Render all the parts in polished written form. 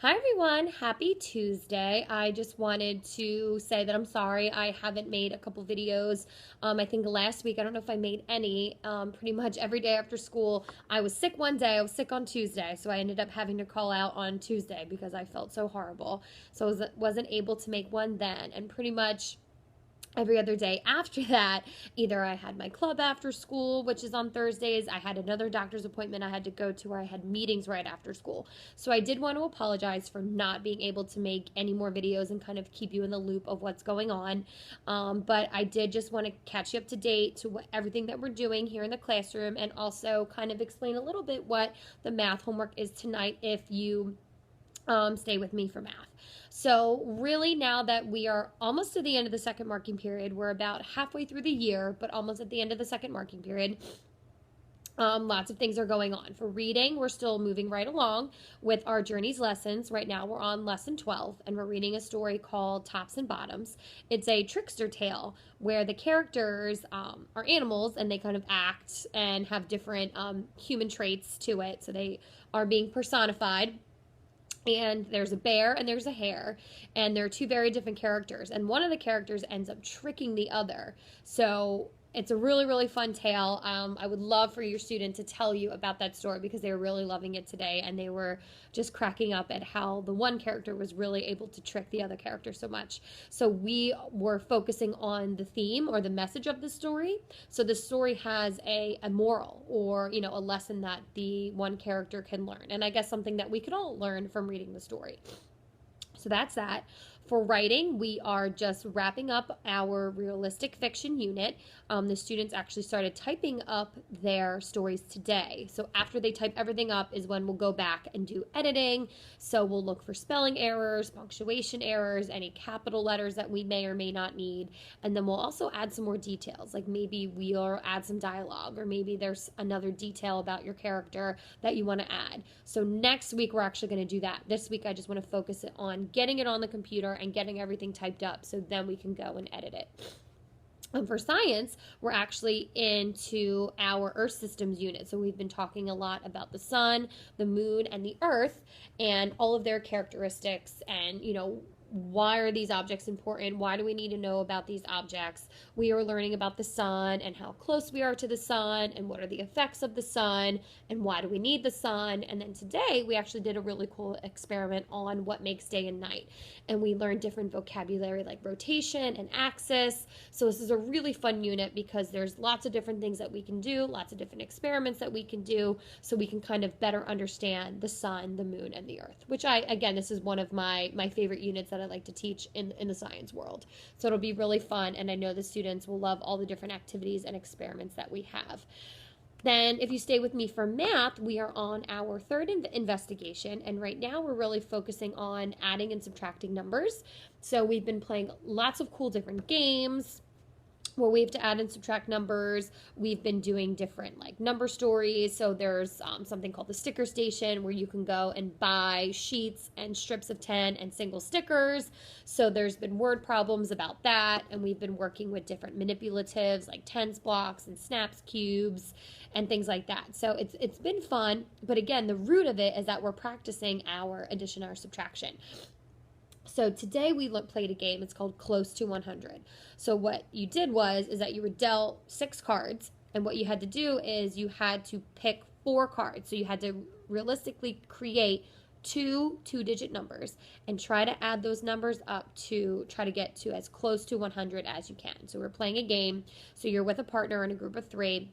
Hi everyone, happy Tuesday. I just wanted to say that I'm sorry I haven't made a couple videos. I think last week, I don't know if I made any, pretty much every day after school. I was sick one day, I was sick on Tuesday, so I ended up having to call out on Tuesday because I felt so horrible. So wasn't able to make one then, and pretty much every other day after that, either I had my club after school, which is on Thursdays, I had another doctor's appointment I had to go to, or I had meetings right after school. So I did want to apologize for not being able to make any more videos and kind of keep you in the loop of what's going on. But I did just want to catch you up to date to everything that we're doing here in the classroom, and also kind of explain a little bit what the math homework is tonight if you stay with me for math. So really, now that we are almost to the end of the second marking period, we're about halfway through the year, but almost at the end of the second marking period. Lots of things are going on. For reading, we're still moving right along with our Journeys lessons. Right now, we're on lesson 12, and we're reading a story called Tops and Bottoms. It's a trickster tale where the characters are animals, and they kind of act and have different human traits to it. So they are being personified, and there's a bear and there's a hare, and they're two very different characters, and one of the characters ends up tricking the other. So it's a really, really fun tale. I would love for your student to tell you about that story because they were really loving it today, and they were just cracking up at how the one character was really able to trick the other character so much. So we were focusing on the theme or the message of the story. So the story has a moral, or a lesson that the one character can learn, and I guess something that we could all learn from reading the story. So that's that. For writing, we are just wrapping up our realistic fiction unit. The students actually started typing up their stories today. So after they type everything up is when we'll go back and do editing. So we'll look for spelling errors, punctuation errors, any capital letters that we may or may not need. And then we'll also add some more details, like maybe we'll add some dialogue, or maybe there's another detail about your character that you want to add. So next week, we're actually going to do that. This week, I just want to focus it on getting it on the computer and getting everything typed up, so then we can go and edit it. For science, we're actually into our Earth systems unit. So we've been talking a lot about the sun, the moon, and the Earth, and all of their characteristics, and why are these objects important? Why do we need to know about these objects? We are learning about the sun and how close we are to the sun, and what are the effects of the sun, and why do we need the sun? And then today we actually did a really cool experiment on what makes day and night, and we learned different vocabulary like rotation and axis. So this is a really fun unit because there's lots of different things that we can do, lots of different experiments that we can do, so we can kind of better understand the sun, the moon, and the Earth, which again, this is one of my favorite units that I like to teach in the science world. So it'll be really fun, and I know the students will love all the different activities and experiments that we have. Then if you stay with me for math, we are on our third investigation, and right now we're really focusing on adding and subtracting numbers. So we've been playing lots of cool different games where we have to add and subtract numbers. We've been doing different number stories. So there's something called the sticker station where you can go and buy sheets and strips of 10 and single stickers. So there's been word problems about that, and we've been working with different manipulatives like tens blocks and snaps cubes and things like that. So it's been fun, but again, the root of it is that we're practicing our addition, our subtraction. So today we played a game. It's called Close to 100. So what you did is that you were dealt 6 cards, and what you had to do is you had to pick 4 cards. So you had to realistically create two-digit numbers and try to add those numbers up to try to get to as close to 100 as you can. So we're playing a game. So you're with a partner in a group of 3.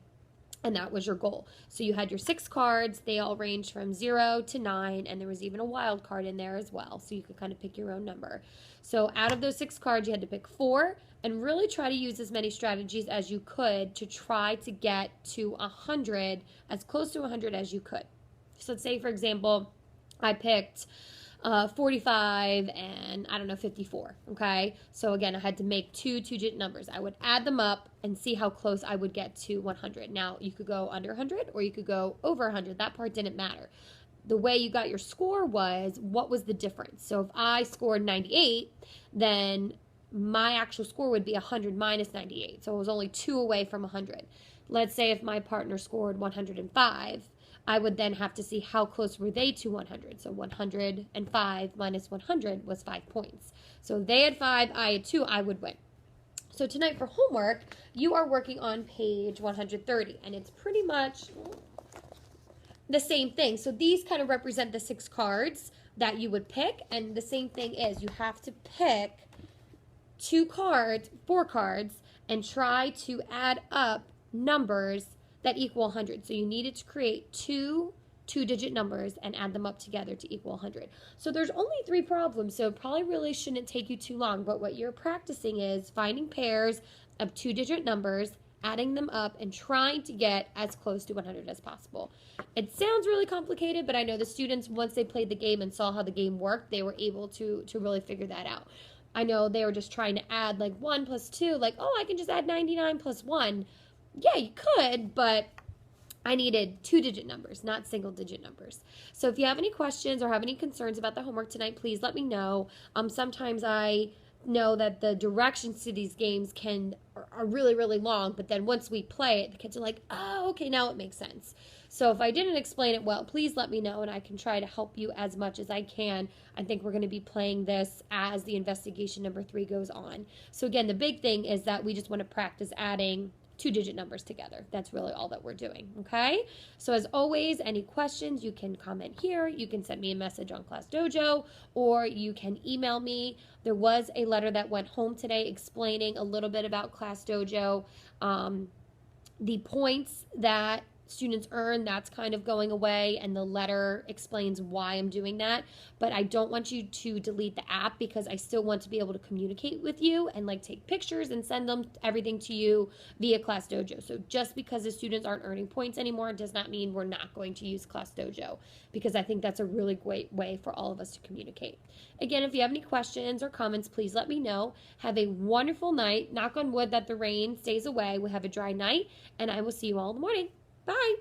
And that was your goal. So you had your 6 cards. They all ranged from 0 to 9, and there was even a wild card in there as well, so you could kind of pick your own number. So out of those 6 cards, you had to pick 4 and really try to use as many strategies as you could to try to get to 100, as close to 100 as you could. So let's say, for example, I picked 45 and 54. Okay, so again, I had to make two-digit numbers. I would add them up and see how close I would get to 100. Now you could go under 100 or you could go over 100. That part didn't matter. The way you got your score was what was the difference. So if I scored 98, then my actual score would be 100 minus 98. So it was only 2 away from 100. Let's say if my partner scored 105, I would then have to see how close were they to 100. So 105 minus 100 was 5 points. So if they had 5, I had 2, I would win. So tonight for homework, you are working on page 130, and it's pretty much the same thing. So these kind of represent the 6 cards that you would pick, and the same thing is you have to pick 4 cards, and try to add up numbers that equal 100. So you needed to create two-digit numbers and add them up together to equal 100. So there's only 3 problems, so it probably really shouldn't take you too long, but what you're practicing is finding pairs of 2-digit numbers, adding them up, and trying to get as close to 100 as possible. It sounds really complicated, but I know the students, once they played the game and saw how the game worked, they were able to really figure that out. I know they were just trying to add like 1 plus 2, like, oh, I can just add 99 plus 1. Yeah, you could, but I needed 2-digit numbers, not single-digit numbers. So if you have any questions or have any concerns about the homework tonight, please let me know. Sometimes I know that the directions to these games are really, really long, but then once we play it, the kids are like, oh, okay, now it makes sense. So if I didn't explain it well, please let me know, and I can try to help you as much as I can. I think we're going to be playing this as the investigation number 3 goes on. So again, the big thing is that we just want to practice adding 2-digit numbers together. That's really all that we're doing, okay? So as always, any questions, you can comment here. You can send me a message on Class Dojo, or you can email me. There was a letter that went home today explaining a little bit about Class Dojo. The points that students earn, that's kind of going away, and the letter explains why I'm doing that. But I don't want you to delete the app, because I still want to be able to communicate with you and like take pictures and send them everything to you via Class Dojo. So just because the students aren't earning points anymore does not mean we're not going to use Class Dojo, because I think that's a really great way for all of us to communicate. Again, if you have any questions or comments, please let me know. Have a wonderful night. Knock on wood that the rain stays away. We'll have a dry night, and I will see you all in the morning. Bye.